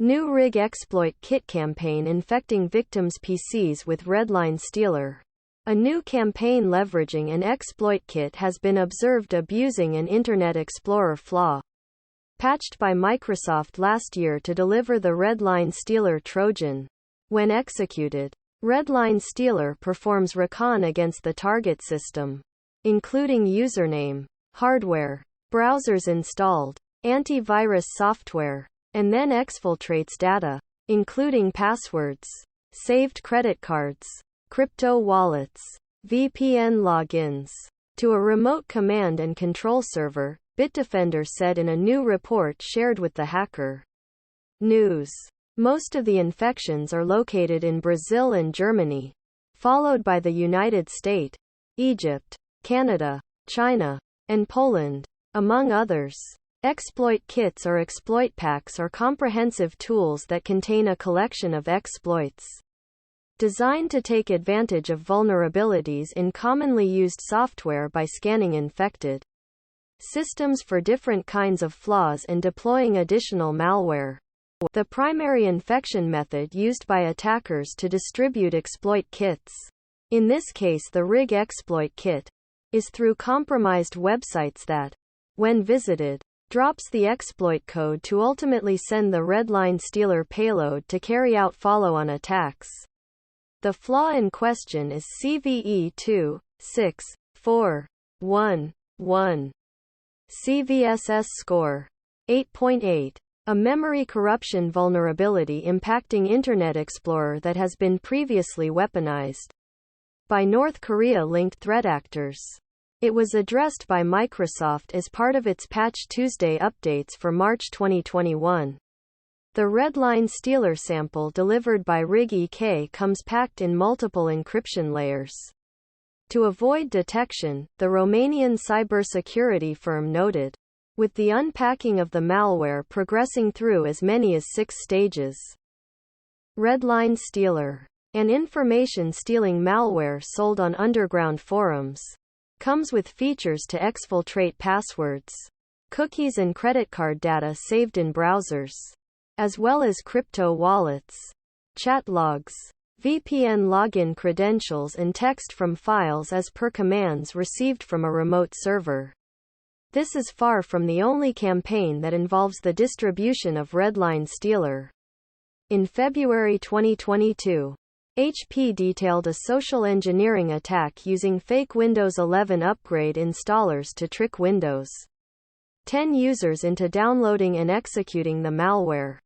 New Rig Exploit Kit campaign infecting victims' PCs with RedLine Stealer. A new campaign leveraging an exploit kit has been observed abusing an Internet Explorer flaw. Patched by Microsoft last year to deliver the RedLine Stealer trojan. When executed, RedLine Stealer performs recon against the target system, including username, hardware, browsers installed, antivirus software, and then exfiltrates data, including passwords, saved credit cards, crypto wallets, VPN logins, to a remote command and control server, Bitdefender said in a new report shared with the Hacker News. Most of the infections are located in Brazil and Germany, followed by the United States, Egypt, Canada, China, and Poland, among others. Exploit kits or exploit packs are comprehensive tools that contain a collection of exploits designed to take advantage of vulnerabilities in commonly used software by scanning infected systems for different kinds of flaws and deploying additional malware. The primary infection method used by attackers to distribute exploit kits, in this case the Rig Exploit Kit, is through compromised websites that, when visited, drops the exploit code to ultimately send the RedLine Stealer payload to carry out follow-on attacks. The flaw in question is CVE 2.6.4.1.1. CVSS score 8.8. A memory corruption vulnerability impacting Internet Explorer that has been previously weaponized by North Korea-linked threat actors. It was addressed by Microsoft as part of its Patch Tuesday updates for March 2021. The RedLine Stealer sample delivered by Rig-EK comes packed in multiple encryption layers. To avoid detection, the Romanian cybersecurity firm noted, with the unpacking of the malware progressing through as many as 6 stages. RedLine Stealer, an information-stealing malware sold on underground forums, comes with features to exfiltrate passwords, cookies and credit card data saved in browsers, as well as crypto wallets, chat logs, VPN login credentials and text from files as per commands received from a remote server. This is far from the only campaign that involves the distribution of RedLine Stealer. In February 2022, HP detailed a social engineering attack using fake Windows 11 upgrade installers to trick Windows 10 users into downloading and executing the malware.